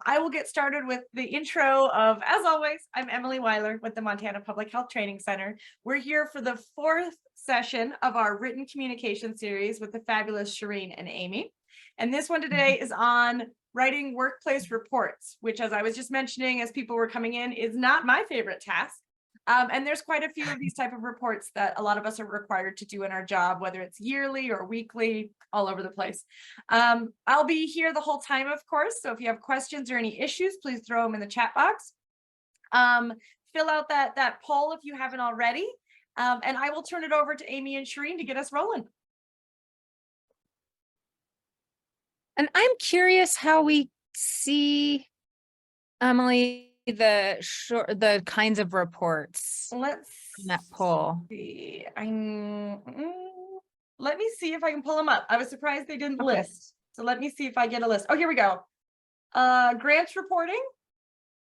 I will get started with the intro of, as always, I'm Emily Weiler with the Montana Public Health Training Center. We're here for the fourth session of our written communication series with the fabulous Shireen and Amy. And this one today is on writing workplace reports, which, as I was just mentioning as people were coming in, is not my favorite task. And there's quite a few of these type of reports that a lot of us are required to do in our job, whether it's yearly or weekly, all over the place. I'll be here the whole time, of course. So if you have questions or any issues, please throw them in the chat box. Fill out that poll if you haven't already. And I will turn it over to Amy and Shireen to get us rolling. And I'm curious how we see, Emily, the kinds of reports Let's in that poll. see. Let me see if I can pull them up. I was surprised they didn't list. So let me see if I get a list. Oh, here we go. Grants reporting,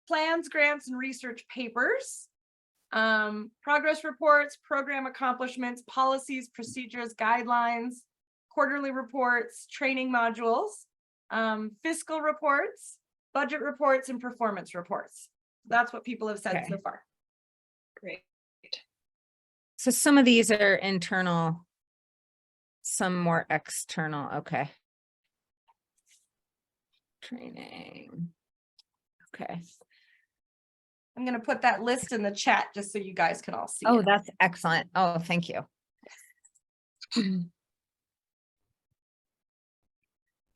plans, grants, and research papers, progress reports, program accomplishments, policies, procedures, guidelines, quarterly reports, training modules, fiscal reports, budget reports, and performance reports. That's what people have said so far. Great. So some of these are internal, some more external. Okay. Training. Okay. I'm going to put that list in the chat just so you guys can all see. Oh, that's excellent. Oh, thank you.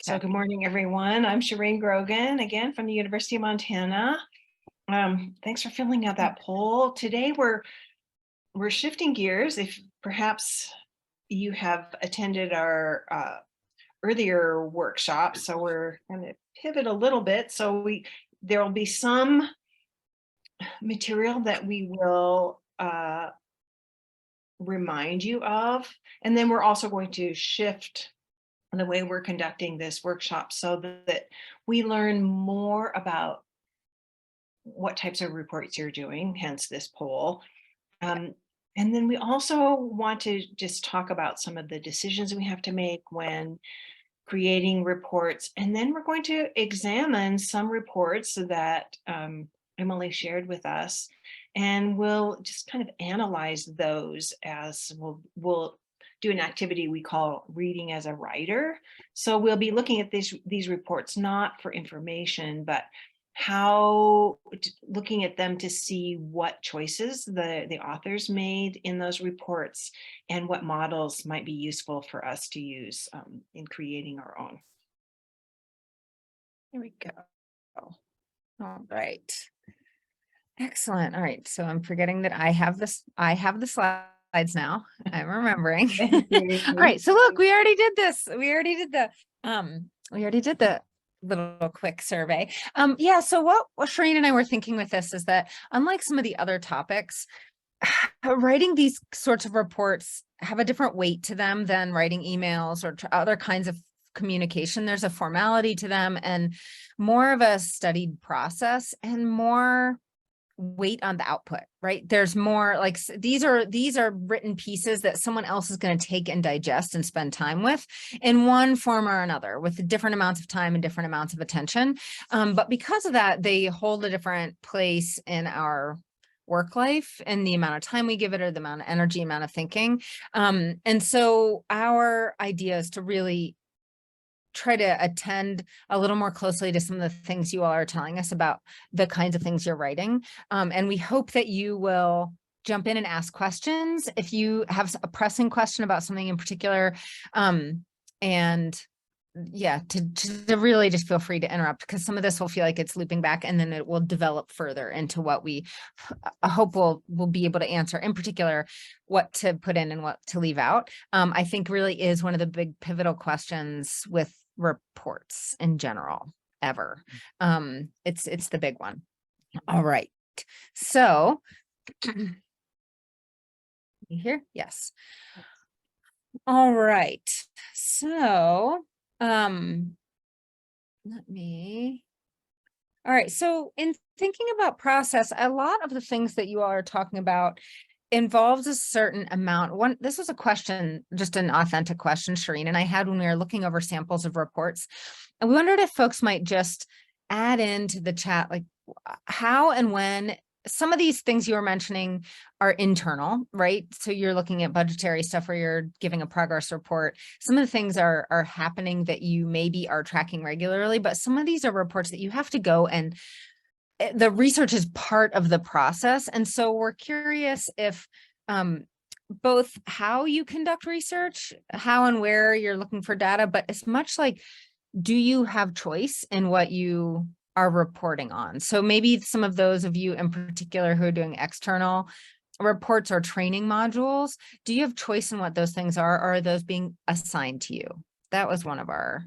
So good morning, everyone. I'm Shireen Grogan, again from the University of Montana. Thanks for filling out that poll. Today we're shifting gears. If perhaps you have attended our earlier workshop, so we're going to pivot a little bit. So there will be some material that we will remind you of, and then we're also going to shift the way we're conducting this workshop so that we learn more about what types of reports you're doing, hence this poll. And then we also want to just talk about some of the decisions we have to make when creating reports. And then we're going to examine some reports that Emily shared with us, and we'll just kind of analyze those as we'll do an activity we call reading as a writer. So we'll be looking at these reports not for information, but looking at them to see what choices the authors made in those reports and what models might be useful for us to use in creating our own. Here we go. All right. Excellent. All right. So I'm forgetting that I have the slides now. I'm remembering. All right. So look, we already did this. We already did the little quick survey. Yeah. So what Shireen and I were thinking with this is that unlike some of the other topics, writing these sorts of reports have a different weight to them than writing emails or other kinds of communication. There's a formality to them and more of a studied process and more weight on the output, right? There's more like these are written pieces that someone else is going to take and digest and spend time with in one form or another with different amounts of time and different amounts of attention. But because of that, they hold a different place in our work life and the amount of time we give it or the amount of energy, amount of thinking. And so our idea is to really try to attend a little more closely to some of the things you all are telling us about the kinds of things you're writing. And we hope that you will jump in and ask questions if you have a pressing question about something in particular. And yeah, to really just feel free to interrupt, because some of this will feel like it's looping back and then it will develop further into what we hope we'll be able to answer, in particular, what to put in and what to leave out. I think really is one of the big pivotal questions with reports in general ever. It's the big one. All right. So you here? Yes. All right. So all right. So in thinking about process, a lot of the things that you all are talking about involves a certain amount. This was a question, just an authentic question, Shireen and I had when we were looking over samples of reports. And we wondered if folks might just add into the chat, like how and when some of these things you were mentioning are internal, right? So you're looking at budgetary stuff where you're giving a progress report. Some of the things are happening that you maybe are tracking regularly, but some of these are reports that you have to go and the research is part of the process. And so we're curious if both how you conduct research, how and where you're looking for data, but as much like, do you have choice in what you are reporting on? So maybe some of those of you in particular who are doing external reports or training modules, do you have choice in what those things are, or are those being assigned to you? That was one of our,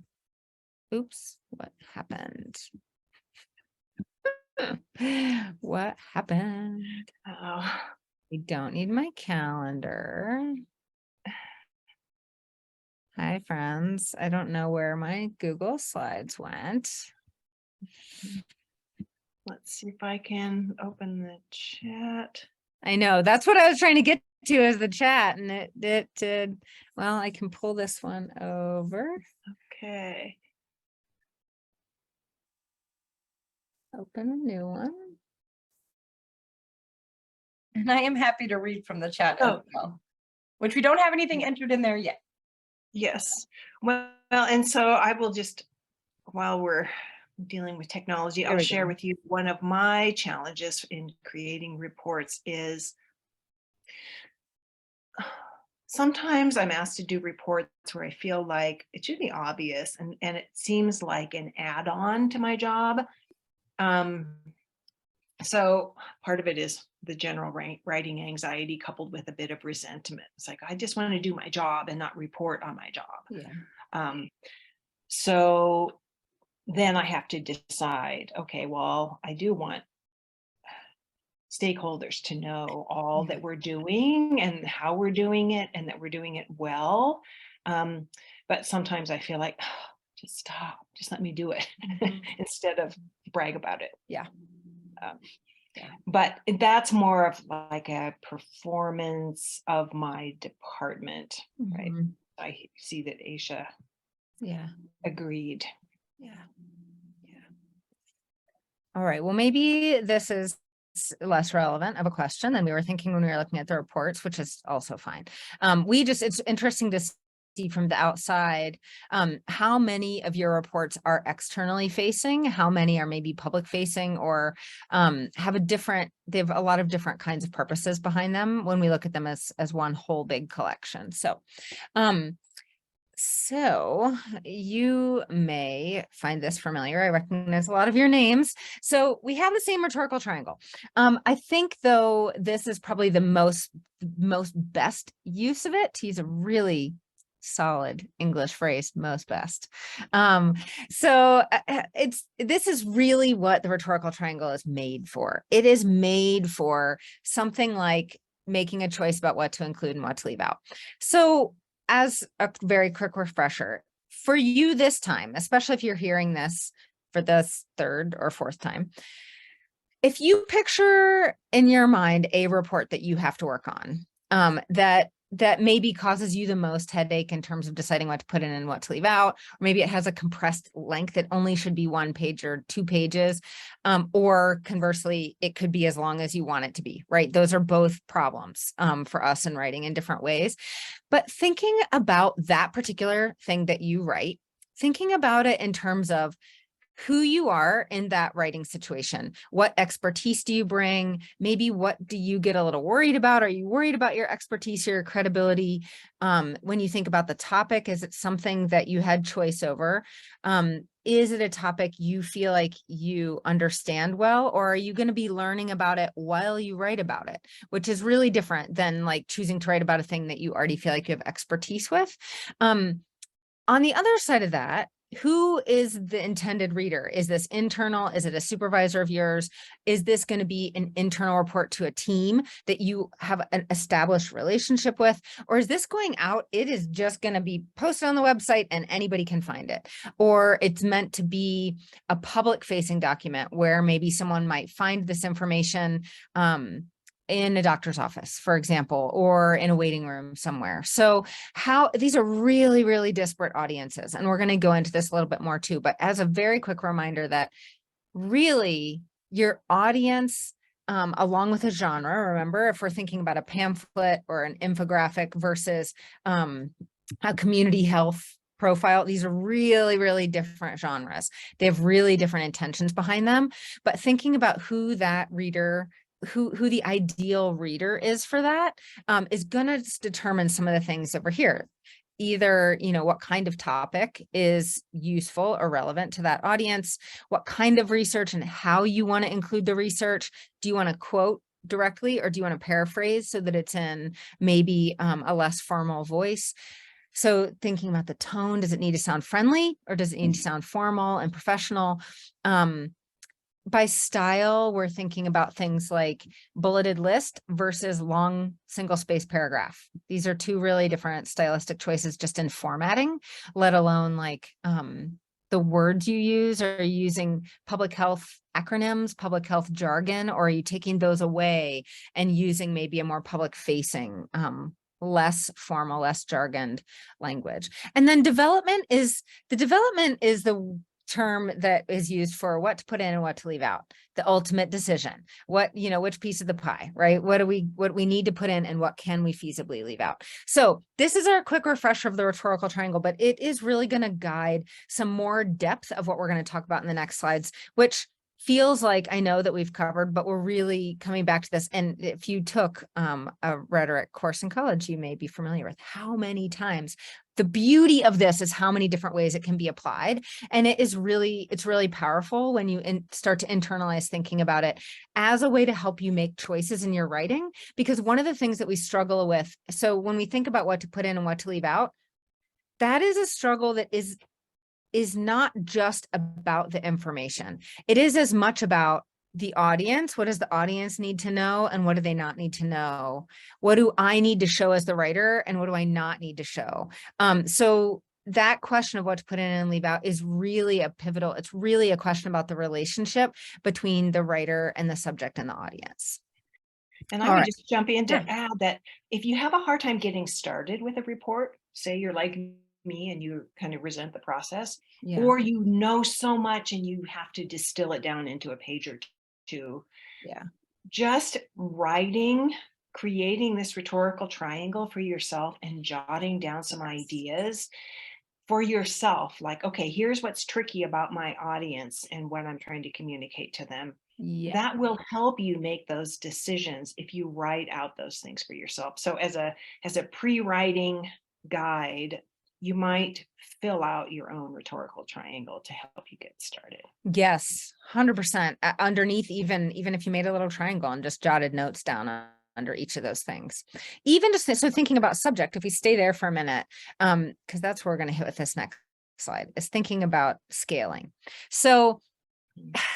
oops, what happened? What happened? Oh, I don't need my calendar. Hi, friends. I don't know where my Google Slides went. let's see if I can open the chat. I know, that's what I was trying to get to as the chat, and it did. Well, I can pull this one over, Okay. open a new one. And I am happy to read from the chat as Oh. well, which we don't have anything entered in there yet. Yes. Well, and so I will just, while we're dealing with technology, There I'll we share go. with you one of my challenges in creating reports is sometimes I'm asked to do reports where I feel like it should be obvious and it seems like an add-on to my job. So part of it is the general writing anxiety coupled with a bit of resentment. It's like, I just want to do my job and not report on my job. Yeah. So then I have to decide, okay, well, I do want stakeholders to know all that we're doing and how we're doing it and that we're doing it well. But sometimes I feel like, just stop, just let me do it instead of brag about it. Yeah. But that's more of like a performance of my department, right? Mhm. I see that Aisha Yeah. agreed. Yeah. All right. Well, maybe this is less relevant of a question than we were thinking when we were looking at the reports, which is also fine. It's interesting to see from the outside how many of your reports are externally facing, how many are maybe public facing, or they have a lot of different kinds of purposes behind them when we look at them as one whole big collection. So you may find this familiar. I recognize a lot of your names. So we have the same rhetorical triangle. I think though, this is probably the most best use of it, to use a really solid English phrase, most best. This is really what the rhetorical triangle is made for. It is made for something like making a choice about what to include and what to leave out. So as a very quick refresher, for you this time, especially if you're hearing this for the third or fourth time, if you picture in your mind a report that you have to work on, that maybe causes you the most headache in terms of deciding what to put in and what to leave out, or maybe it has a compressed length that only should be 1 page or 2 pages, or conversely, it could be as long as you want it to be, right? Those are both problems for us in writing in different ways. But thinking about that particular thing that you write, thinking about it in terms of who you are in that writing situation. What expertise do you bring? Maybe what do you get a little worried about? Are you worried about your expertise or your credibility? When you think about the topic, is it something that you had choice over? Is it a topic you feel like you understand well, or are you going to be learning about it while you write about it, which is really different than like choosing to write about a thing that you already feel like you have expertise with. On the other side of that, who is the intended reader? Is this internal? Is it a supervisor of yours? Is this going to be an internal report to a team that you have an established relationship with? Or is this going out? It is just going to be posted on the website and anybody can find it. Or it's meant to be a public facing document where maybe someone might find this information in a doctor's office, for example, or in a waiting room somewhere. So these are really, really disparate audiences. And we're going to go into this a little bit more too, but as a very quick reminder that really your audience, along with a genre. Remember, if we're thinking about a pamphlet or an infographic versus a community health profile, these are really, really different genres. They have really different intentions behind them. But thinking about who that reader, who the ideal reader is for that, is going to determine some of the things that we're here. Either, what kind of topic is useful or relevant to that audience, what kind of research and how you want to include the research. Do you want to quote directly, or do you want to paraphrase so that it's in maybe a less formal voice? So thinking about the tone, does it need to sound friendly, or does it need to sound formal and professional? By style, we're thinking about things like bulleted list versus long single space paragraph. These are two really different stylistic choices just in formatting, let alone like the words you use. Are you using public health acronyms, public health jargon, or are you taking those away and using maybe a more public facing, less formal, less jargoned language? And then development is the term that is used for what to put in and what to leave out, the ultimate decision. What, which piece of the pie, right? What we need to put in and what can we feasibly leave out? So this is our quick refresher of the rhetorical triangle, but it is really going to guide some more depth of what we're going to talk about in the next slides, which feels like I know that we've covered, but we're really coming back to this. And if you took a rhetoric course in college, you may be familiar with how many times. The beauty of this is how many different ways it can be applied. And it's really powerful when you start to internalize thinking about it as a way to help you make choices in your writing. Because one of the things that we struggle with, so when we think about what to put in and what to leave out, that is a struggle that is not just about the information. It is as much about the audience. What does the audience need to know, and what do they not need to know? What do I need to show as the writer, and what do I not need to show? So that question of what to put in and leave out is really it's really a question about the relationship between the writer and the subject and the audience. And I would just jump in to add that if you have a hard time getting started with a report, say you're like me and you kind of resent the process, or you know so much and you have to distill it down into a page or two. Just creating this rhetorical triangle for yourself and jotting down some ideas for yourself, like, okay, here's what's tricky about my audience and what I'm trying to communicate to them. That will help you make those decisions if you write out those things for yourself. So as a pre-writing guide, you might fill out your own rhetorical triangle to help you get started. Yes, 100%. Underneath, even if you made a little triangle and just jotted notes down under each of those things. Even just so thinking about subject, if we stay there for a minute, because that's where we're going to hit with this next slide, is thinking about scaling. So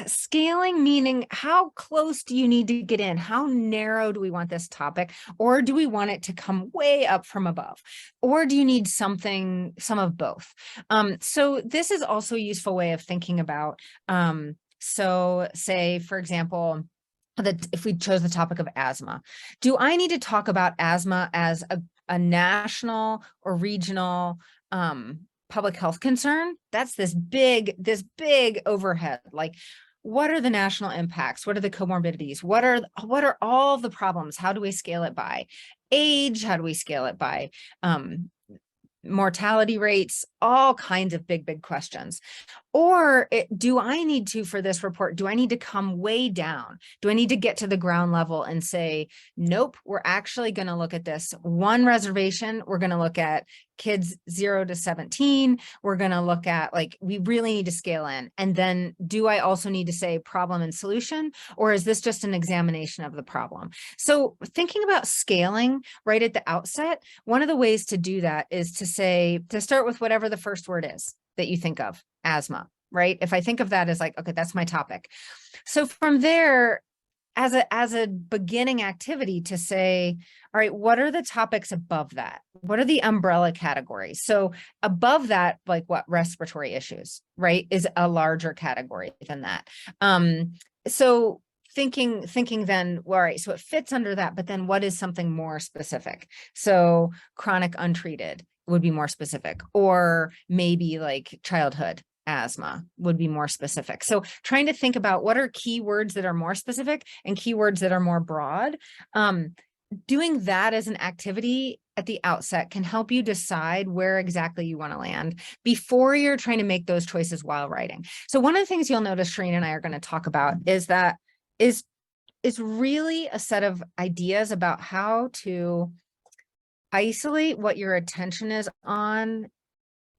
scaling, meaning how close do you need to get in? How narrow do we want this topic? Or do we want it to come way up from above? Or do you need some of both? So this is also a useful way of thinking about, so say, for example, that if we chose the topic of asthma, do I need to talk about asthma as a national or regional public health concern? That's this big overhead. Like, what are the national impacts? What are the comorbidities? What are all the problems? How do we scale it by age? How do we scale it by mortality rates? All kinds of big questions. Or do I need to, for this report, do I need to come way down? Do I need to get to the ground level and say, nope, we're actually going to look at this one reservation. We're going to look at kids 0 to 17. We're going to look at, like, we really need to scale in. And then do I also need to say problem and solution? Or is this just an examination of the problem? So thinking about scaling right at the outset, one of the ways to do that is to start with whatever the first word is that you think of. Asthma, right? If I think of that as like, okay, that's my topic. So from there, as a beginning activity, to say, all right, what are the topics above that? What are the umbrella categories? So above that, like what respiratory issues, right, is a larger category than that. So thinking then, well, all right, so it fits under that, but then what is something more specific? So chronic untreated would be more specific, or maybe like childhood asthma would be more specific. So trying to think about what are keywords that are more specific and keywords that are more broad. Doing that as an activity at the outset can help you decide where exactly you want to land before you're trying to make those choices while writing. So one of the things you'll notice Shireen and I are going to talk about is really a set of ideas about how to isolate what your attention is on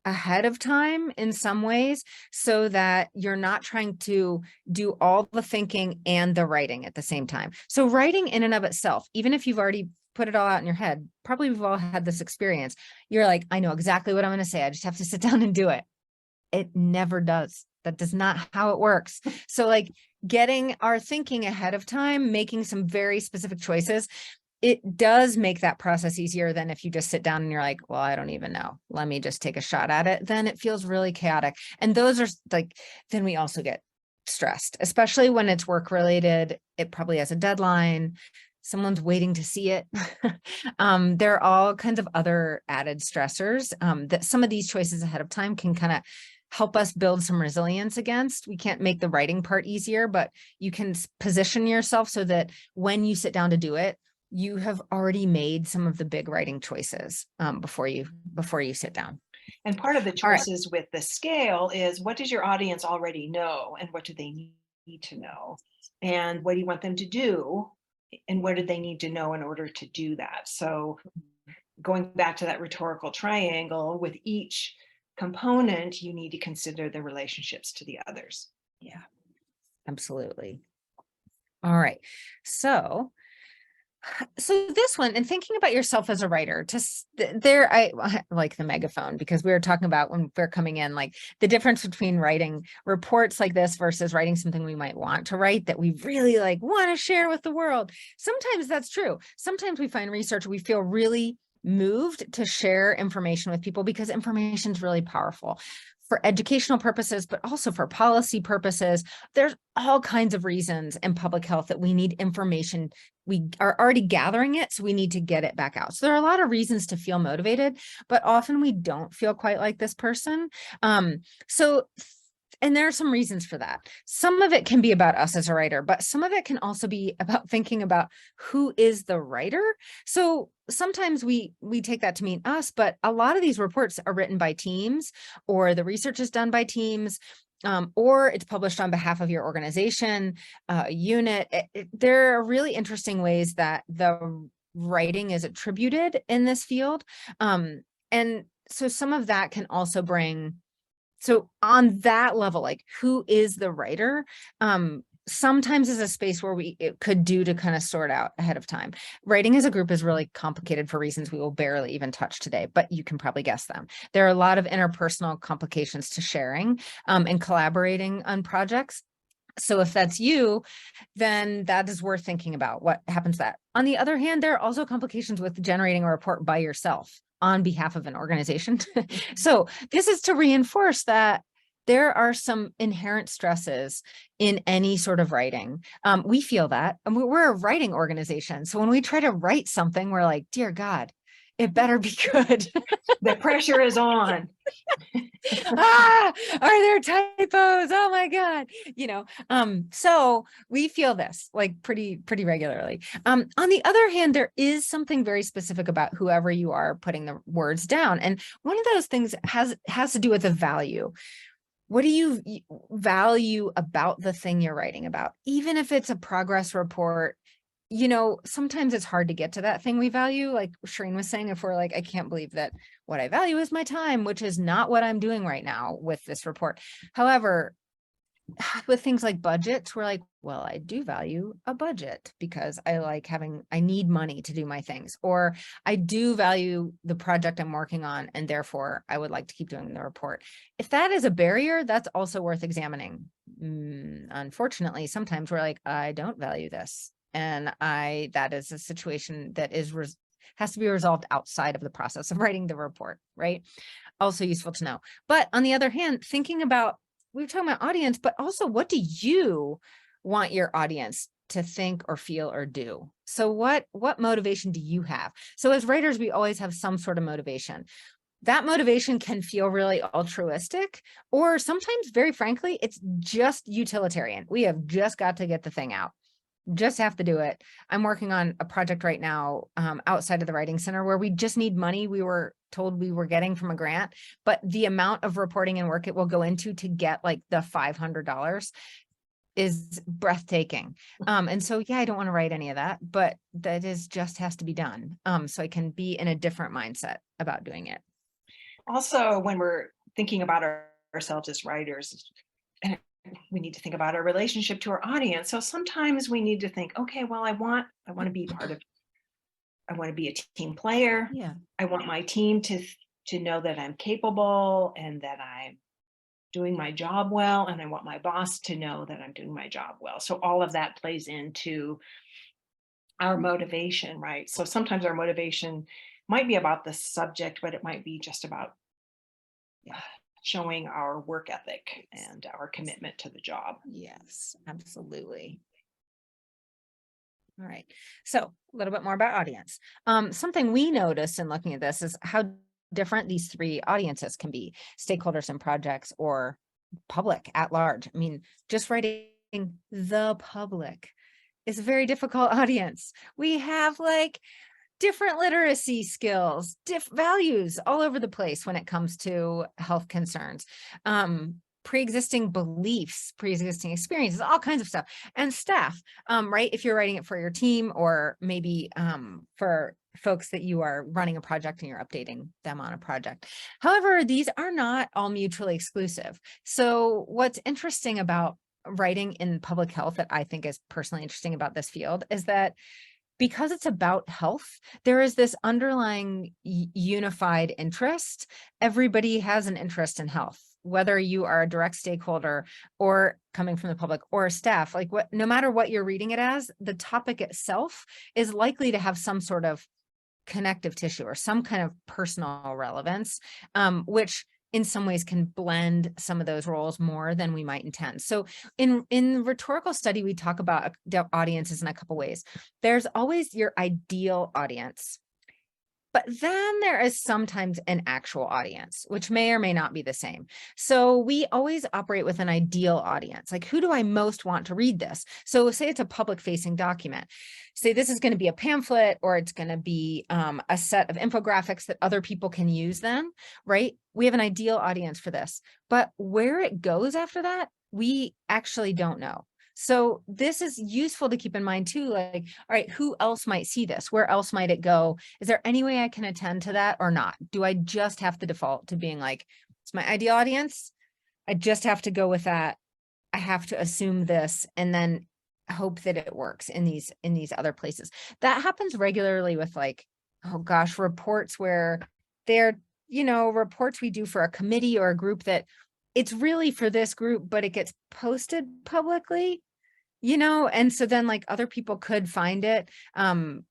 ahead of time in some ways, so that you're not trying to do all the thinking and the writing at the same time. So writing in and of itself, even if you've already put it all out in your head, probably we've all had this experience. You're like, I know exactly what I'm going to say. I just have to sit down and do it. It never does. That does not how it works. So like getting our thinking ahead of time, making some very specific choices, it does make that process easier than if you just sit down and you're like, well, I don't even know. Let me just take a shot at it. Then it feels really chaotic. And those are like, then we also get stressed, especially when it's work related. It probably has a deadline. Someone's waiting to see it. There are all kinds of other added stressors that some of these choices ahead of time can kind of help us build some resilience against. We can't make the writing part easier, but you can position yourself so that when you sit down to do it, you have already made some of the big writing choices before you sit down. And part of the All right. choices with the scale is, what does your audience already know, and what do they need to know? And what do you want them to do? And what do they need to know in order to do that? So going back to that rhetorical triangle, with each component, you need to consider the relationships to the others. Yeah, absolutely. All right. So this one, and thinking about yourself as a writer, I like the megaphone, because we were talking about when we're coming in, like the difference between writing reports like this versus writing something we might want to write that we really like want to share with the world. Sometimes that's true. Sometimes we find research, we feel really moved to share information with people because information is really powerful for educational purposes, but also for policy purposes. There's all kinds of reasons in public health that we need information. We are already gathering it, so we need to get it back out. So there are a lot of reasons to feel motivated, but often we don't feel quite like this person. And there are some reasons for that. Some of it can be about us as a writer, but some of it can also be about thinking about who is the writer. So sometimes we take that to mean us, but a lot of these reports are written by teams, or the research is done by teams, or it's published on behalf of your organization, unit. There are really interesting ways that the writing is attributed in this field. And so some of that can also bring, so on that level, like who is the writer? Sometimes is a space where it could do to kind of sort out ahead of time. Writing as a group is really complicated for reasons we will barely even touch today, but you can probably guess them. There are a lot of interpersonal complications to sharing and collaborating on projects. So if that's you, then that is worth thinking about what happens to that. On the other hand, there are also complications with generating a report by yourself on behalf of an organization. So this is to reinforce that there are some inherent stresses in any sort of writing. We feel that, and we're a writing organization. So when we try to write something, we're like, dear God, it better be good. The pressure is on. Are there typos? Oh my God. So we feel this like pretty regularly. On the other hand, there is something very specific about whoever you are putting the words down. And one of those things has to do with the value. What do you value about the thing you're writing about? Even if it's a progress report, sometimes it's hard to get to that thing we value. Like Shireen was saying, if we're like, I can't believe that what I value is my time, which is not what I'm doing right now with this report. However, with things like budgets, we're like, well, I do value a budget because I need money to do my things, or I do value the project I'm working on, and therefore I would like to keep doing the report. If that is a barrier, that's also worth examining. Unfortunately, sometimes we're like, I don't value this. And that is a situation that has to be resolved outside of the process of writing the report, right? Also useful to know. But on the other hand, thinking about, we've talked about audience, but also what do you want your audience to think or feel or do? So what motivation do you have? So as writers, we always have some sort of motivation. that motivation can feel really altruistic, or sometimes, very frankly, it's just utilitarian. We have just got to get the thing out. Just have to do it. I'm working on a project right now outside of the Writing Center where we just need money. We were told we were getting from a grant, but the amount of reporting and work it will go into to get like the $500 is breathtaking. And so, yeah, I don't want to write any of that, but that is just has to be done. So I can be in a different mindset about doing it. Also, when we're thinking about ourselves as writers, and we need to think about our relationship to our audience. So sometimes we need to think, okay, well, I want to be part of, I want to be a team player. Yeah. I want my team to know that I'm capable and that I'm doing my job well, and I want my boss to know that I'm doing my job well. So all of that plays into our motivation, right? So sometimes our motivation might be about the subject, but it might be just about showing our work ethic and our commitment to the job. Yes, absolutely. All right. So a little bit more about audience. Something we noticed in looking at this is how different these three audiences can be: stakeholders and projects, or public at large. I mean, just writing the public is a very difficult audience. We have like different literacy skills, values all over the place when it comes to health concerns, pre-existing beliefs, pre-existing experiences, all kinds of stuff, and staff, right? If you're writing it for your team, or maybe for folks that you are running a project and you're updating them on a project. However, these are not all mutually exclusive. So what's interesting about writing in public health that I think is personally interesting about this field is that because it's about health, there is this underlying unified interest. Everybody has an interest in health, whether you are a direct stakeholder or coming from the public or staff. Like, no matter what you're reading it as, the topic itself is likely to have some sort of connective tissue or some kind of personal relevance, which in some ways can blend some of those roles more than we might intend. So in rhetorical study, we talk about audiences in a couple ways. There's always your ideal audience, but then there is sometimes an actual audience, which may or may not be the same. So we always operate with an ideal audience. Like, who do I most want to read this? So say it's a public facing document. Say this is going to be a pamphlet, or it's going to be a set of infographics that other people can use then, right? We have an ideal audience for this, but where it goes after that, we actually don't know. So this is useful to keep in mind too, like, all right, who else might see this? Where else might it go? Is there any way I can attend to that or not? Do I just have to default to being like, it's my ideal audience? I just have to go with that. I have to assume this and then hope that it works in these other places. That happens regularly with, like, oh gosh, reports where they're, reports we do for a committee or a group that it's really for this group, but it gets posted publicly, and so then like other people could find it.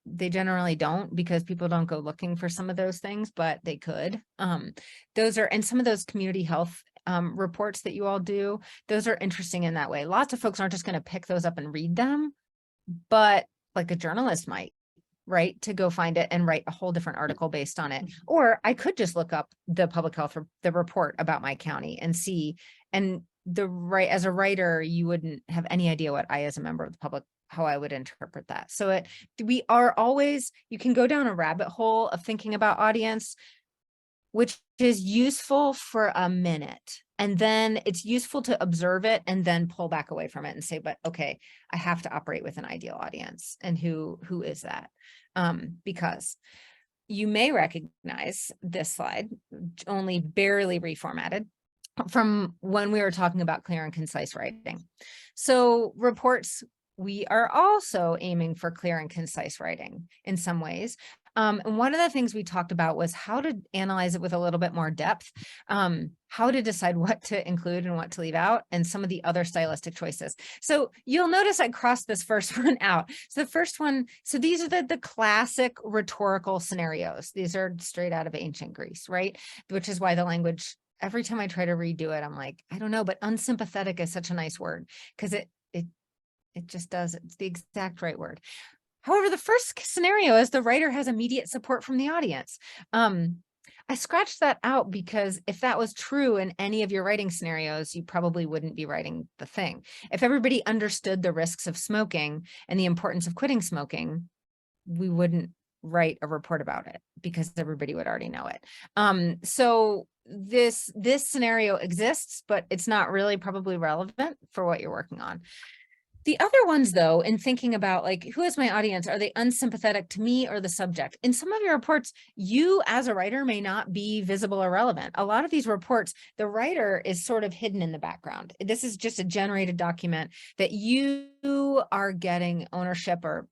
They generally don't, because people don't go looking for some of those things, but they could. Those are, and some of those community health reports that you all do, those are interesting in that way. Lots of folks aren't just going to pick those up and read them, but like a journalist might, right, to go find it and write a whole different article based on it. Or I could just look up the public health, the report about my county and see, and as a writer, you wouldn't have any idea what I, as a member of the public, how I would interpret that. So we are always, you can go down a rabbit hole of thinking about audience, which is useful for a minute. And then it's useful to observe it and then pull back away from it and say, but okay, I have to operate with an ideal audience. And who is that? Because you may recognize this slide, only barely reformatted, from when we were talking about clear and concise writing. So reports, we are also aiming for clear and concise writing in some ways. And one of the things we talked about was how to analyze it with a little bit more depth, how to decide what to include and what to leave out, and some of the other stylistic choices. So you'll notice I crossed this first one out. So the first one, so these are the classic rhetorical scenarios. These are straight out of ancient Greece, right? Which is why the language, every time I try to redo it, I'm like, I don't know, but unsympathetic is such a nice word, because it just does, it's the exact right word. However, the first scenario is the writer has immediate support from the audience. I scratched that out because if that was true in any of your writing scenarios, you probably wouldn't be writing the thing. If everybody understood the risks of smoking and the importance of quitting smoking, we wouldn't write a report about it because everybody would already know it. So this scenario exists, but it's not really probably relevant for what you're working on. The other ones, though, in thinking about like, who is my audience? Are they unsympathetic to me or the subject? In some of your reports, you as a writer may not be visible or relevant. A lot of these reports, the writer is sort of hidden in the background. This is just a generated document that you are getting ownership, or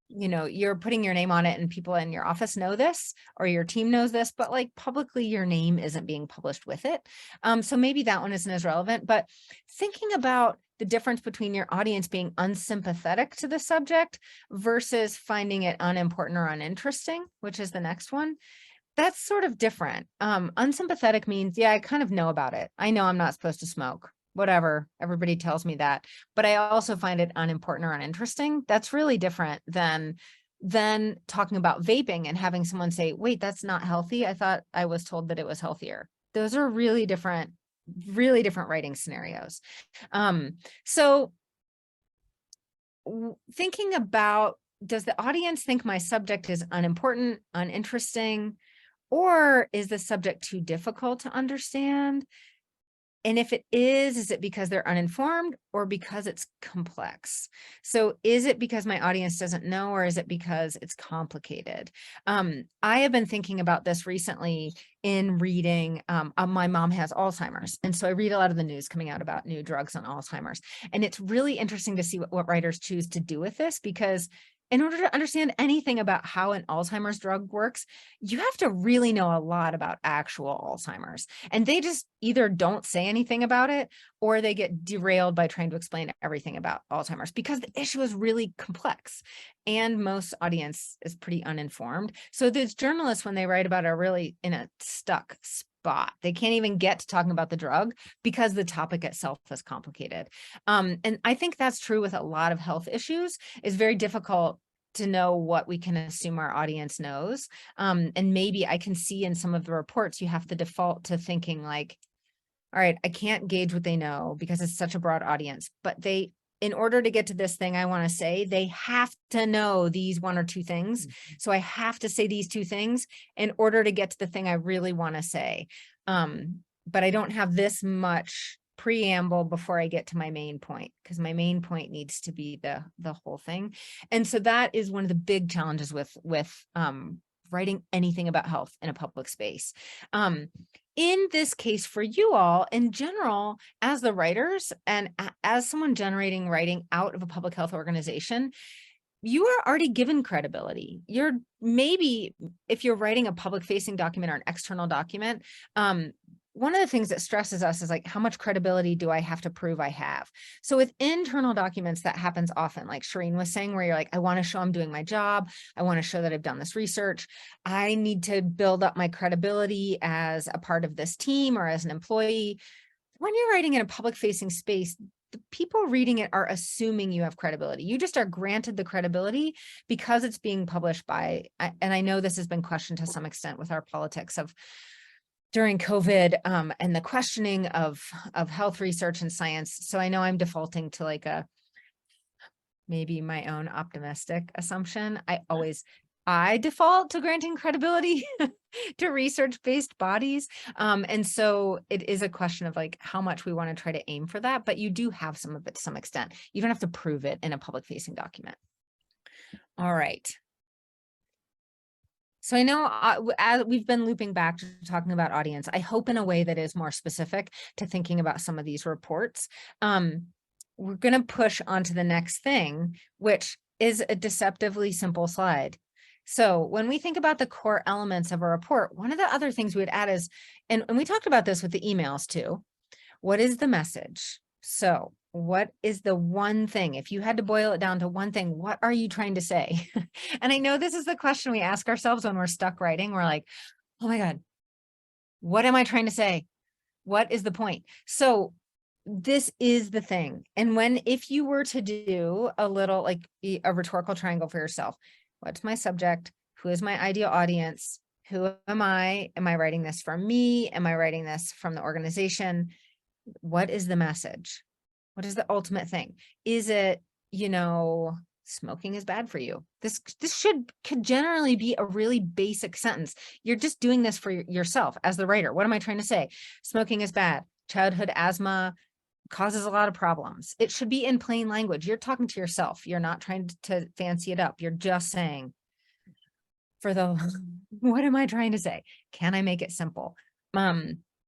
you're putting your name on it, and people in your office know this, or your team knows this, but like publicly your name isn't being published with it. So maybe that one isn't as relevant, but thinking about the difference between your audience being unsympathetic to the subject versus finding it unimportant or uninteresting, which is the next one. That's sort of different. Unsympathetic means, yeah, I kind of know about it. I know I'm not supposed to smoke. Whatever, everybody tells me that, but I also find it unimportant or uninteresting. That's really different than talking about vaping and having someone say, wait, that's not healthy. I thought I was told that it was healthier. Those are really different writing scenarios. So thinking about, does the audience think my subject is unimportant, uninteresting, or is the subject too difficult to understand? And if it is it because they're uninformed or because it's complex? So is it because my audience doesn't know, or is it because it's complicated? I have been thinking about this recently in reading. My mom has Alzheimer's. And so I read a lot of the news coming out about new drugs on Alzheimer's. And it's really interesting to see what writers choose to do with this, because in order to understand anything about how an Alzheimer's drug works, you have to really know a lot about actual Alzheimer's. And they just either don't say anything about it, or they get derailed by trying to explain everything about Alzheimer's, because the issue is really complex and most audience is pretty uninformed. So those journalists, when they write about it, are really in a stuck spot. They can't even get to talking about the drug because the topic itself is complicated. And I think that's true with a lot of health issues. It's very difficult to know what we can assume our audience knows. And maybe I can see in some of the reports, you have to default to thinking like, all right, I can't gauge what they know because it's such a broad audience, but they, in order to get to this thing I want to say, they have to know these one or two things. So I have to say these two things in order to get to the thing I really want to say. But I don't have this much preamble before I get to my main point, because my main point needs to be the whole thing. And so that is one of the big challenges with writing anything about health in a public space. In this case, for you all in general, as the writers and as someone generating writing out of a public health organization, you are already given credibility. You're maybe, if you're writing a public facing document or an external document, one of the things that stresses us is like, how much credibility do I have to prove I have? So with internal documents, that happens often, like Shireen was saying, where you're like, I want to show I'm doing my job. I want to show that I've done this research. I need to build up my credibility as a part of this team or as an employee. When you're writing in a public facing space, the people reading it are assuming you have credibility. You just are granted the credibility because it's being published by, and I know this has been questioned to some extent with our politics of during COVID and the questioning of health research and science. So I know I'm defaulting to like maybe my own optimistic assumption. I default to granting credibility to research-based bodies. And so it is a question of like how much we want to try to aim for that, but you do have some of it to some extent. You don't have to prove it in a public facing document. All right. So I know as we've been looping back to talking about audience, I hope in a way that is more specific to thinking about some of these reports. We're going to push on to the next thing, which is a deceptively simple slide. So when we think about the core elements of a report, one of the other things we would add is, and we talked about this with the emails too, what is the message? So what is the one thing, if you had to boil it down to one thing, what are you trying to say? And I know this is the question we ask ourselves when we're stuck writing. We're like, oh my God, what am I trying to say? What is the point? So this is the thing. And if you were to do a little like a rhetorical triangle for yourself, what's my subject? Who is my ideal audience? Who am I? Am I writing this for me? Am I writing this from the organization? What is the message? What is the ultimate thing? Is it, smoking is bad for you? This could generally be a really basic sentence. You're just doing this for yourself as the writer. What am I trying to say? Smoking is bad. Childhood asthma causes a lot of problems. It should be in plain language. You're talking to yourself. You're not trying to fancy it up. You're just saying, what am I trying to say? Can I make it simple?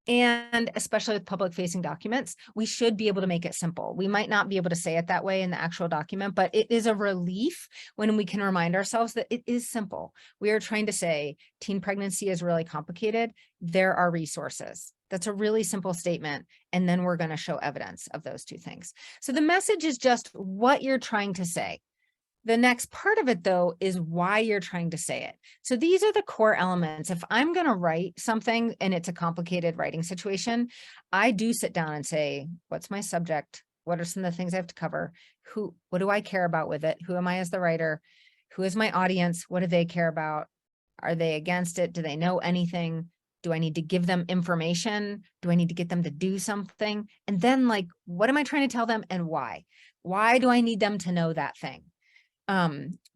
And especially with public facing documents, we should be able to make it simple. We might not be able to say it that way in the actual document, but it is a relief when we can remind ourselves that it is simple. We are trying to say teen pregnancy is really complicated. There are resources. That's a really simple statement. And then we're going to show evidence of those two things. So the message is just what you're trying to say. The next part of it, though, is why you're trying to say it. So these are the core elements. If I'm going to write something and it's a complicated writing situation, I do sit down and say, what's my subject? What are some of the things I have to cover? What do I care about with it? Who am I as the writer? Who is my audience? What do they care about? Are they against it? Do they know anything? Do I need to give them information? Do I need to get them to do something? And then, what am I trying to tell them and why? Why do I need them to know that thing?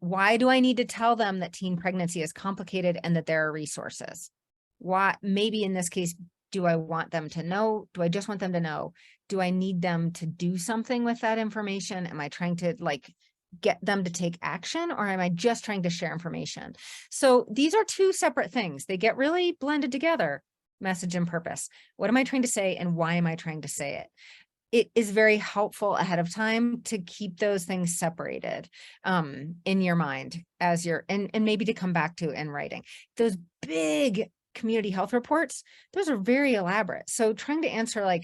Why do I need to tell them that teen pregnancy is complicated and that there are resources? Why, maybe in this case, do I want them to know? Do I just want them to know? Do I need them to do something with that information? Am I trying to get them to take action, or am I just trying to share information? So these are two separate things. They get really blended together, message and purpose. What am I trying to say and why am I trying to say it? It is very helpful ahead of time to keep those things separated in your mind as you're, and maybe to come back to in writing. Those big community health reports, those are very elaborate. So trying to answer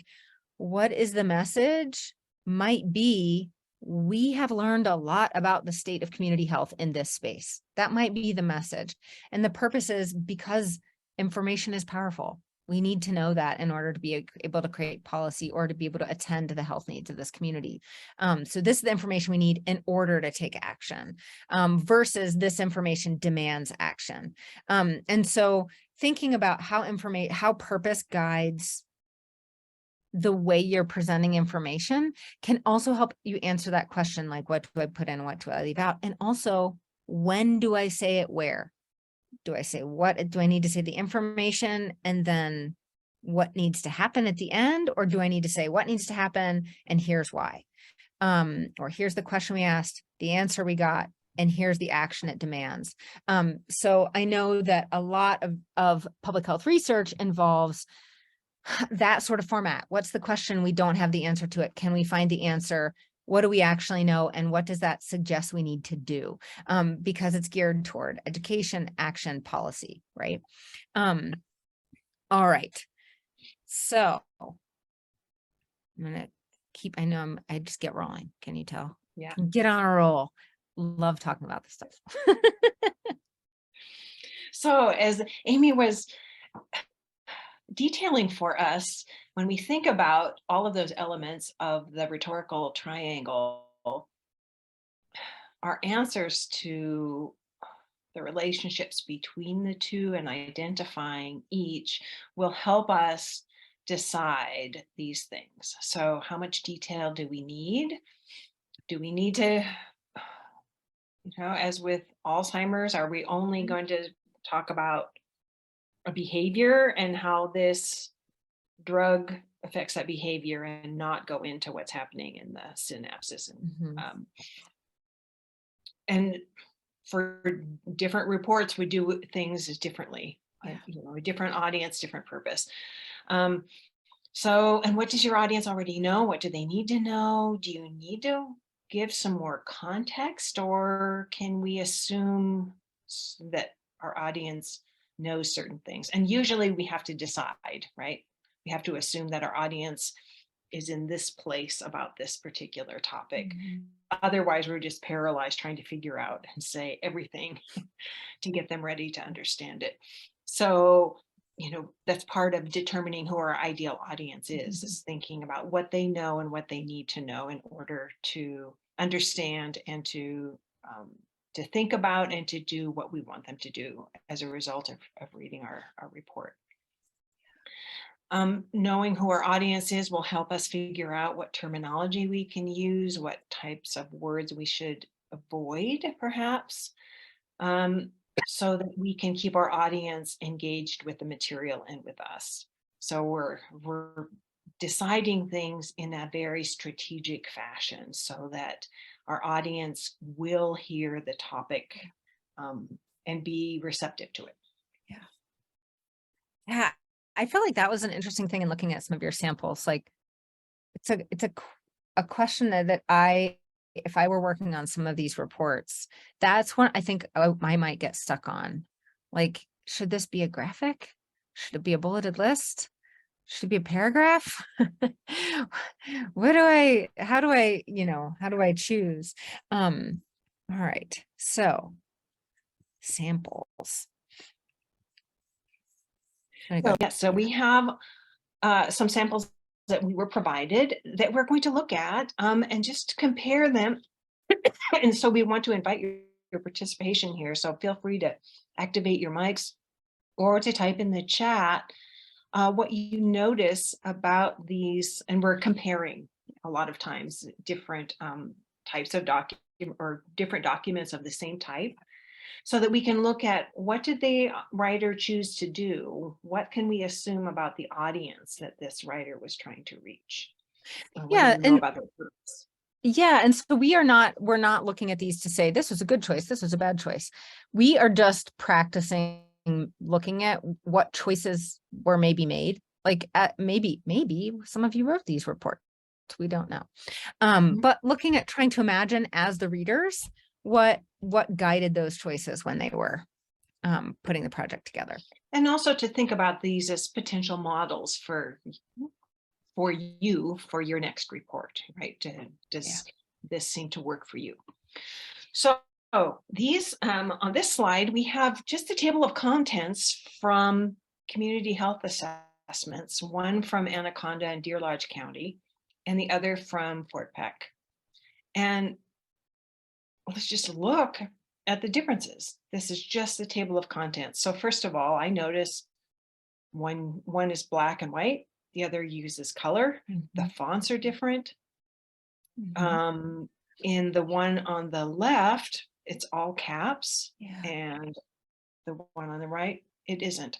what is the message might be, we have learned a lot about the state of community health in this space. That might be the message. And the purpose is because information is powerful. We need to know that in order to be able to create policy or to be able to attend to the health needs of this community. So this is the information we need in order to take action versus this information demands action. And so thinking about how purpose guides the way you're presenting information can also help you answer that question, what do I put in, what do I leave out? And also, when do I say it where? Do I say what do I need to say the information and then what needs to happen at the end? Or do I need to say what needs to happen and here's why? Or here's the question we asked, the answer we got, and here's the action it demands. So I know that a lot of public health research involves that sort of format. What's the question? We don't have the answer to it. Can we find the answer? What do we actually know? And what does that suggest we need to do? Because it's geared toward education, action, policy, right? All right. So I'm gonna I just get rolling. Can you tell? Yeah. Get on a roll. Love talking about this stuff. So as Amy was detailing for us, when we think about all of those elements of the rhetorical triangle, our answers to the relationships between the two and identifying each will help us decide these things. So how much detail do we need? Do we need to, as with Alzheimer's, are we only going to talk about a behavior and how this drug affects that behavior and not go into what's happening in the synapses? And for different reports, we do things differently. A different audience, different purpose. So, and what does your audience already know? What do they need to know? Do you need to give some more context, or can we assume that our audience knows certain things? And usually we have to decide, right? We have to assume that our audience is in this place about this particular topic. Otherwise, we're just paralyzed trying to figure out and say everything to get them ready to understand it. So, that's part of determining who our ideal audience is thinking about what they know and what they need to know in order to understand and to think about and to do what we want them to do as a result of reading our report. Knowing who our audience is will help us figure out what terminology we can use, what types of words we should avoid, perhaps, so that we can keep our audience engaged with the material and with us. So we're deciding things in a very strategic fashion so that our audience will hear the topic and be receptive to it. Yeah, I feel like that was an interesting thing in looking at some of your samples. Like, it's a question that if I were working on some of these reports, that's one I think I might get stuck on. Like, should this be a graphic? Should it be a bulleted list? Should it be a paragraph? How do I choose? All right, so samples. So we have some samples that we were provided that we're going to look at and just compare them. And so we want to invite your participation here. So feel free to activate your mics or to type in the chat what you notice about these. And we're comparing a lot of times different types of document or different documents of the same type, so that we can look at what did the writer choose to do? What can we assume about the audience that this writer was trying to reach? Yeah, what do we know about their purpose? Yeah, and so we're not looking at these to say this was a good choice, this was a bad choice. We are just practicing looking at what choices were maybe made. Like maybe some of you wrote these reports. We don't know. But looking at trying to imagine as the readers what guided those choices when they were putting the project together. And also to think about these as potential models for you for your next report, right? Does this seem to work for you? So these on this slide, we have just a table of contents from community health assessments, one from Anaconda and Deer Lodge County, and the other from Fort Peck. And let's just look at the differences. This is just the table of contents. So first of all, I notice one is black and white, the other uses color. The fonts are different. In the one on the left, it's all caps, and the one on the right, it isn't.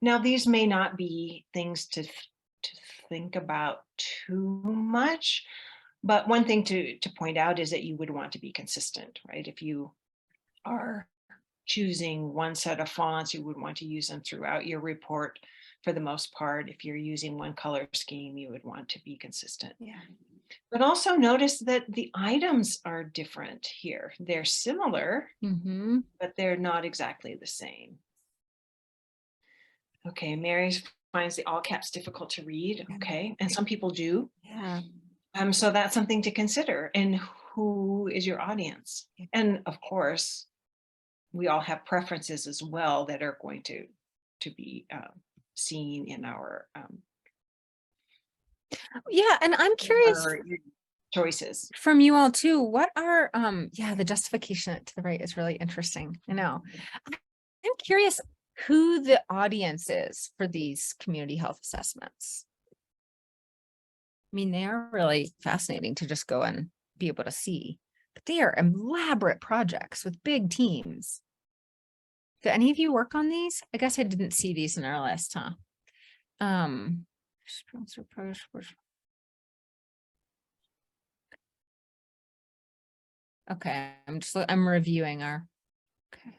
Now, these may not be things to think about too much, but one thing to point out is that you would want to be consistent, right? If you are choosing one set of fonts, you would want to use them throughout your report. For the most part, if you're using one color scheme, you would want to be consistent. But also notice that the items are different here. They're similar, but they're not exactly the same. Okay, Mary finds the all caps difficult to read. Okay, and some people do. So that's something to consider. And who is your audience? And of course, we all have preferences as well that are going to be seen in our and I'm curious choices from you all too. What are the justification to the right is really interesting. I know. I'm curious who the audience is for these community health assessments. I mean, they are really fascinating to just go and be able to see, but they are elaborate projects with big teams. Do any of you work on these? I guess I didn't see these in our list, huh? Okay, I'm reviewing our. Okay.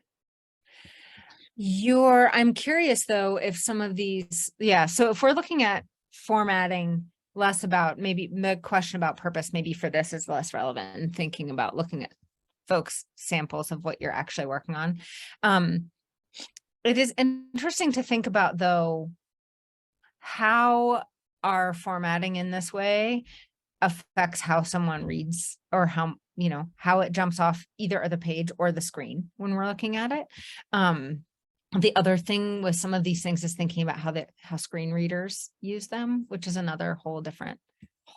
I'm curious though, if some of these, so if we're looking at formatting less about maybe the question about purpose, maybe for this is less relevant, and thinking about looking at folks' samples of what you're actually working on. It is interesting to think about though, how our formatting in this way affects how someone reads, or how it jumps off either the page or the screen when we're looking at it. The other thing with some of these things is thinking about how screen readers use them, which is another whole different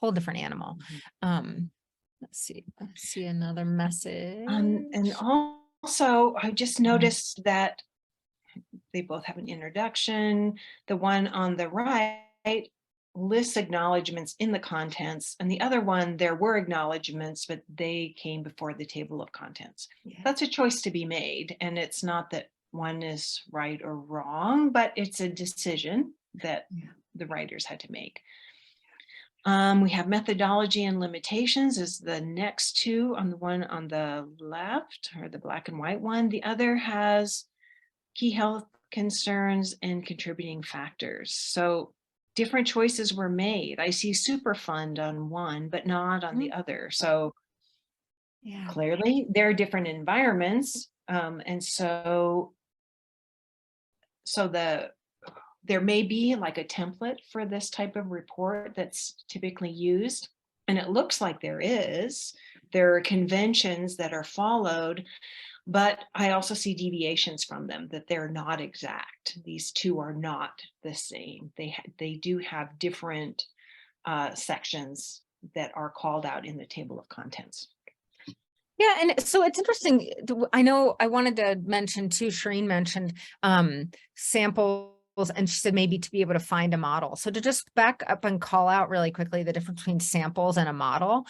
animal. Let's see another message. And also, I just noticed that they both have an introduction. The one on the right lists acknowledgements in the contents, and the other one, there were acknowledgements, but they came before the table of contents. Yeah. That's a choice to be made, and it's not that one is right or wrong, but it's a decision that Yeah. the writers had to make. We have methodology and limitations is the next two on the one on the left, or the black and white one. The other has key health concerns and contributing factors. So different choices were made. I see Superfund on one, but not on the other. So Yeah. clearly there are different environments. And so there may be like a template for this type of report that's typically used. And it looks like there is. There are conventions that are followed, but I also see deviations from them, that they're not exact. These two are not the same. They do have different sections that are called out in the table of contents. Yeah, and so it's interesting. I know I wanted to mention too, Shireen mentioned samples, and she said maybe to be able to find a model. So to just back up and call out really quickly the difference between samples and a model.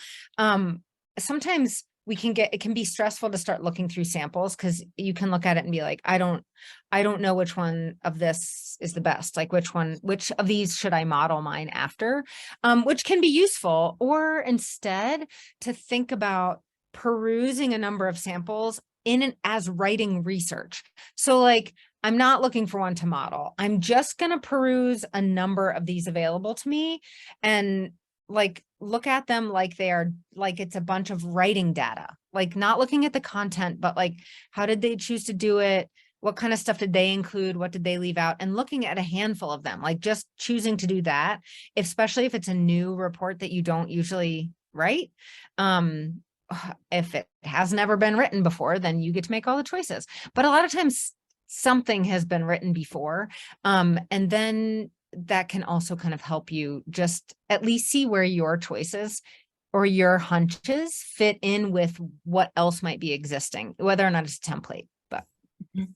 Sometimes it can be stressful to start looking through samples, because you can look at it and be like, I don't know which one of this is the best. Like which of these should I model mine after? Which can be useful, or instead to think about perusing a number of samples as writing research. So like, I'm not looking for one to model. I'm just going to peruse a number of these available to me and like look at them like they are, like it's a bunch of writing data, like not looking at the content, but like, how did they choose to do it? What kind of stuff did they include? What did they leave out? And looking at a handful of them, like just choosing to do that, especially if it's a new report that you don't usually write. If it has never been written before, then you get to make all the choices. But a lot of times something has been written before. And then that can also kind of help you just at least see where your choices or your hunches fit in with what else might be existing, whether or not it's a template. But let's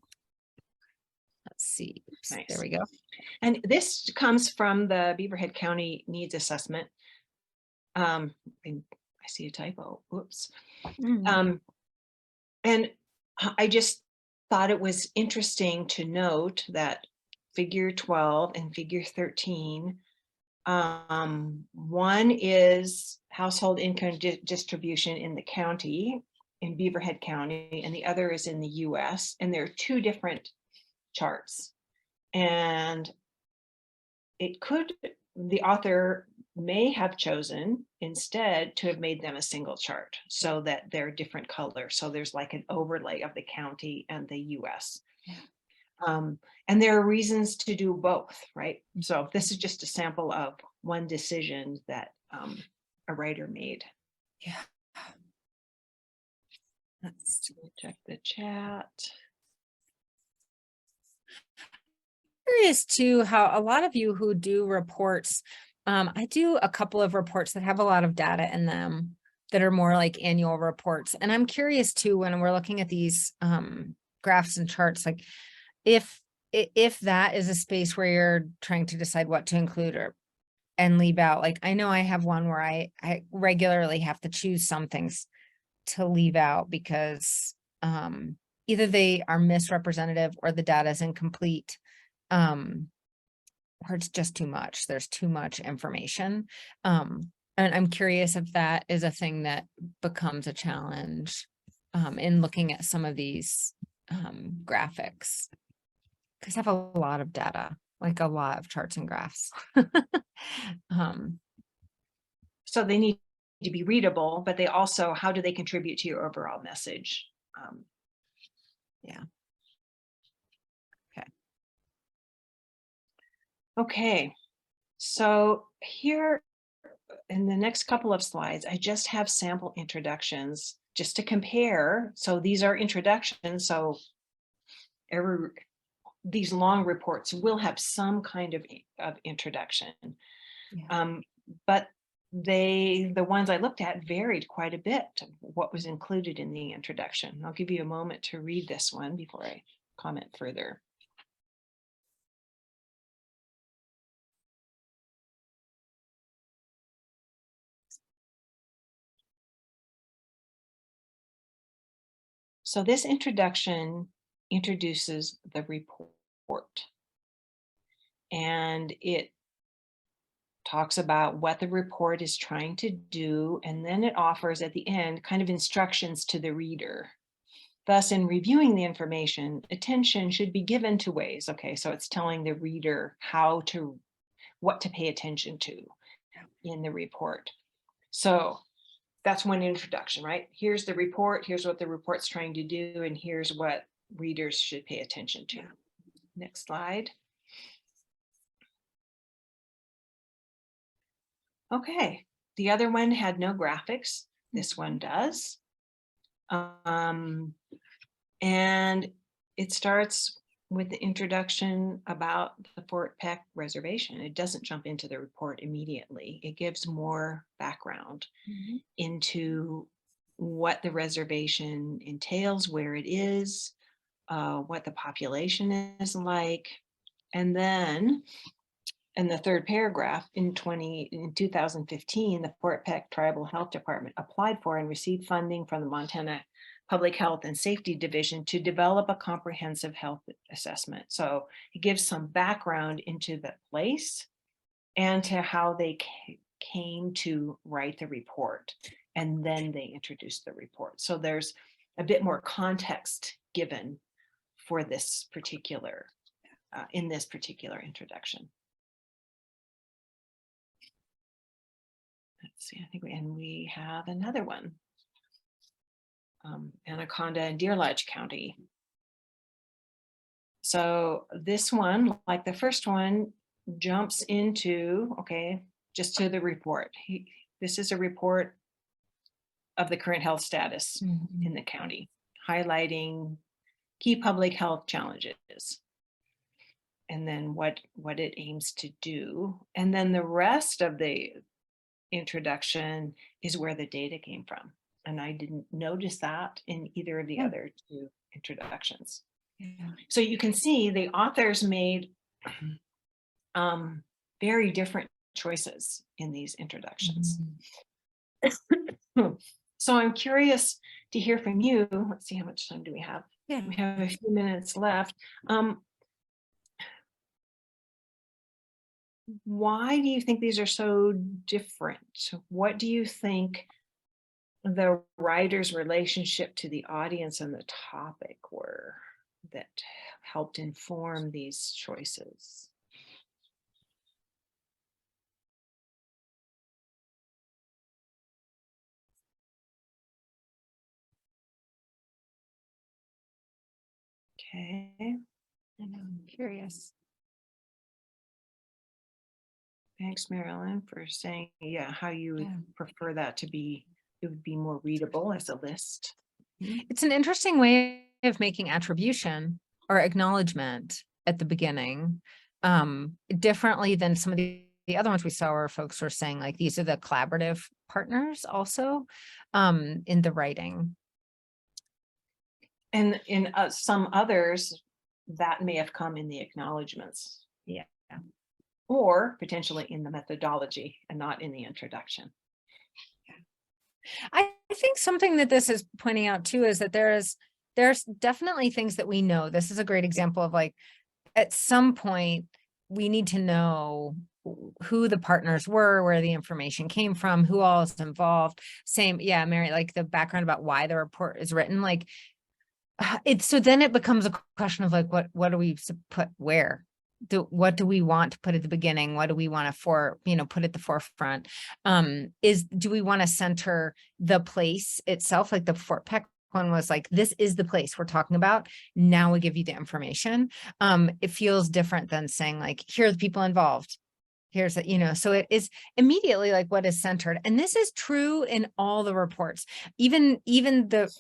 see. Oops, Nice. There we go. And this comes from the Beaverhead County Needs Assessment. And I see a typo. Whoops. And I just thought it was interesting to note that figure 12 and figure 13, one is household income distribution in the county, in Beaverhead County, and the other is in the US. And there are two different charts. And the author may have chosen instead to have made them a single chart so that they're different colors. So there's like an overlay of the county and the US. Yeah. And there are reasons to do both, right? So this is just a sample of one decision that a writer made. Yeah. Let's check the chat. Curious too how a lot of you who do reports, I do a couple of reports that have a lot of data in them that are more like annual reports. And I'm curious too, when we're looking at these graphs and charts, like if that is a space where you're trying to decide what to include and leave out, like I know I have one where I regularly have to choose some things to leave out because either they are misrepresentative or the data is incomplete. Or it's just too much. There's too much information. And I'm curious if that is a thing that becomes a challenge in looking at some of these graphics. Because I have a lot of data, like a lot of charts and graphs. So they need to be readable, but they also, how do they contribute to your overall message? Yeah. Okay, so here in the next couple of slides, I just have sample introductions just to compare. So these are introductions. So these long reports will have some kind of introduction. Yeah. But the ones I looked at varied quite a bit of what was included in the introduction. I'll give you a moment to read this one before I comment further. So this introduction introduces the report, and it talks about what the report is trying to do, and then it offers at the end kind of instructions to the reader. Thus, in reviewing the information, attention should be given to ways. Okay, so it's telling the reader what to pay attention to in the report. So that's one introduction, right? Here's the report, here's what the report's trying to do, and here's what readers should pay attention to. Next slide. Okay, the other one had no graphics. This one does. And it starts with the introduction about the Fort Peck Reservation. It doesn't jump into the report immediately. It gives more background into what the reservation entails, where it is, what the population is like. And then in the third paragraph, in 2015, the Fort Peck Tribal Health Department applied for and received funding from the Montana Public Health and Safety Division to develop a comprehensive health assessment. So it gives some background into the place and to how they came to write the report. And then they introduced the report. So there's a bit more context given for this particular, in this particular introduction. Let's see, I think we have another one. Anaconda and Deer Lodge County. So this one, like the first one, jumps into, okay, just to the report. This is a report of the current health status in the county, highlighting key public health challenges, and then what it aims to do. And then the rest of the introduction is where the data came from. And I didn't notice that in either of the other two introductions. Yeah. So you can see the authors made very different choices in these introductions. So I'm curious to hear from you. Let's see, how much time do we have? Yeah. We have a few minutes left. Why do you think these are so different? What do you think the writer's relationship to the audience and the topic were that helped inform these choices? Okay. I'm curious. Thanks, Marilyn, for saying, yeah, how you would prefer that to be, it would be more readable as a list. It's an interesting way of making attribution or acknowledgement at the beginning, differently than some of the other ones we saw where folks were saying like, these are the collaborative partners also in the writing. And in some others, that may have come in the acknowledgements. Yeah. Or potentially in the methodology and not in the introduction. I think something that this is pointing out too is that there's definitely things that we know. This is a great example of like, at some point, we need to know who the partners were, where the information came from, who all is involved. Same, yeah, Mary, like the background about why the report is written, like so then it becomes a question of like, what do we put where? What do we want to put at the beginning? What do we want to put at the forefront? Do we want to center the place itself? Like the Fort Peck one was like, this is the place we're talking about. Now we give you the information. It feels different than saying like, here are the people involved. Here's that, so it is immediately like what is centered. And this is true in all the reports, even the,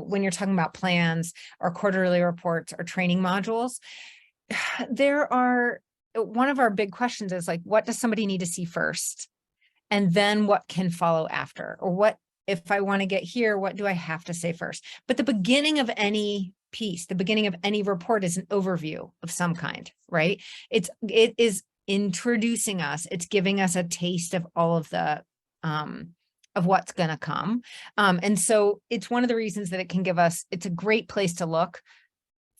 when you're talking about plans or quarterly reports or training modules, one of our big questions is like, what does somebody need to see first? and then what can follow after, or what, if I want to get here, what do I have to say first? But the beginning of any piece, the beginning of any report is an overview of some kind, right? It is introducing us, it's giving us a taste of all of the, of what's going to come. And so it's one of the reasons that it can give us, it's a great place to look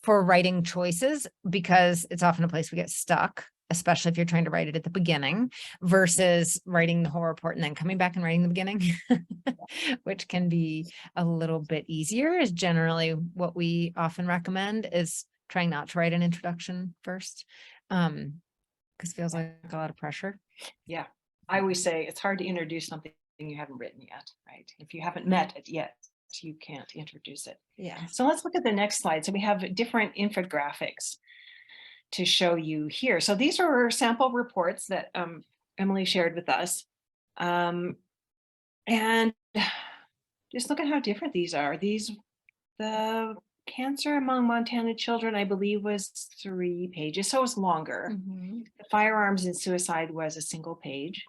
for writing choices, because it's often a place we get stuck, especially if you're trying to write it at the beginning versus writing the whole report and then coming back and writing the beginning, which can be a little bit easier, is generally what we often recommend, is trying not to write an introduction first. Because it feels like a lot of pressure. Yeah. I always say it's hard to introduce something you haven't written yet, right? If you haven't met it yet, you can't introduce it. Yeah. So let's look at the next slide. So we have different infographics to show you here. So these are sample reports that Emily shared with us. And just look at how different these are. The cancer among Montana children, I believe, was 3 pages, so it's longer. The firearms and suicide was a single page.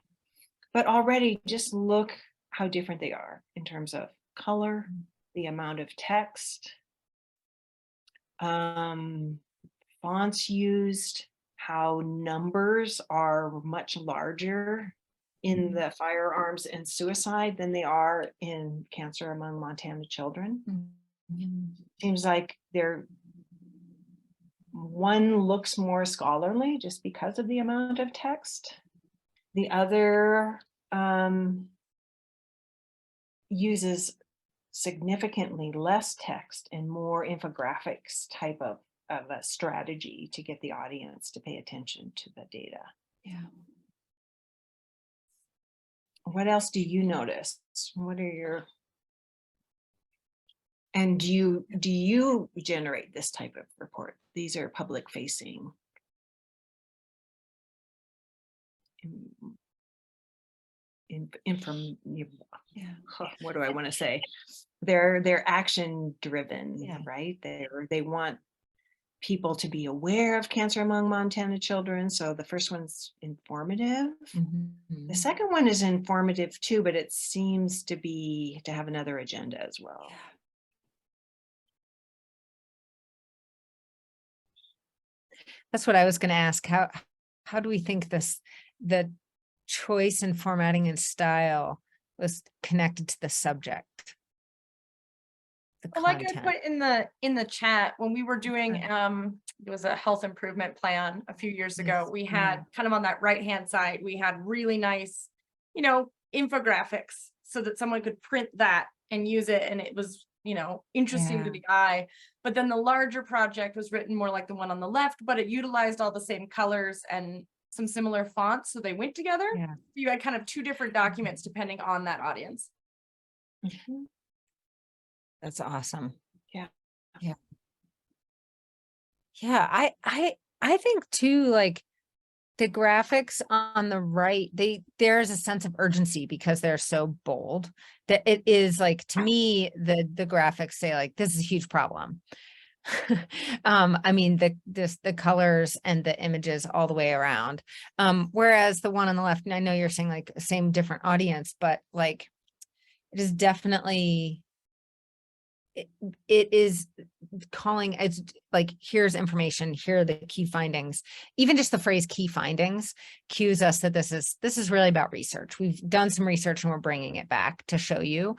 But already just look how different they are in terms of color, the amount of text, fonts used, how numbers are much larger in the firearms and suicide than they are in cancer among Montana children. Seems like one looks more scholarly just because of the amount of text. The other uses significantly less text and more infographics type of a strategy to get the audience to pay attention to the data. Yeah. What else do you notice? What are your, and do you generate this type of report? These are public facing. What do I want to say? They're action driven, Yeah. right? They want people to be aware of cancer among Montana children. So the first one's informative. The second one is informative too, but it seems to have another agenda as well. That's what I was going to ask. How do we think the choice in formatting and style was connected to the subject? The Well, like I content. put in the chat, when we were doing it was a health improvement plan a few years ago, we had kind of on that right hand side, we had really nice, infographics so that someone could print that and use it, and it was interesting to the eye. But then the larger project was written more like the one on the left, but it utilized all the same colors and some similar fonts, so they went together. Yeah. You had kind of two different documents depending on that audience. That's awesome. Yeah. Yeah. Yeah. I think too, like the graphics on the right, there's a sense of urgency because they're so bold that it is like, to me, the graphics say like, this is a huge problem. I mean, the colors and the images all the way around. Whereas the one on the left, and I know you're saying like same different audience, but like it is definitely, it is calling, it's like, here's information, here are the key findings. Even just the phrase key findings cues us that this is really about research. We've done some research and we're bringing it back to show you.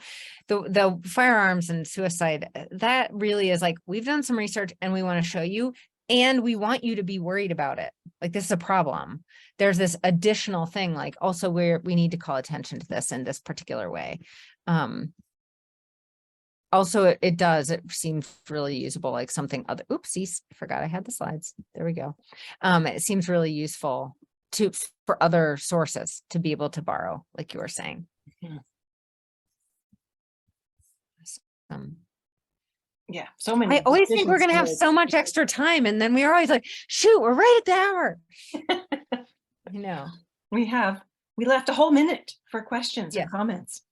The firearms and suicide, that really is like, we've done some research and we want to show you, and we want you to be worried about it. Like, this is a problem. There's this additional thing, like also we need to call attention to this in this particular way. Also, it seems really usable, like something other, oopsies, I forgot I had the slides. There we go. It seems really useful for other sources to be able to borrow, like you were saying. Yeah, so many. I always think we're going to have so much extra time, and then we are always like, shoot, we're right at the hour. You know. We left a whole minute for questions Yeah. and comments.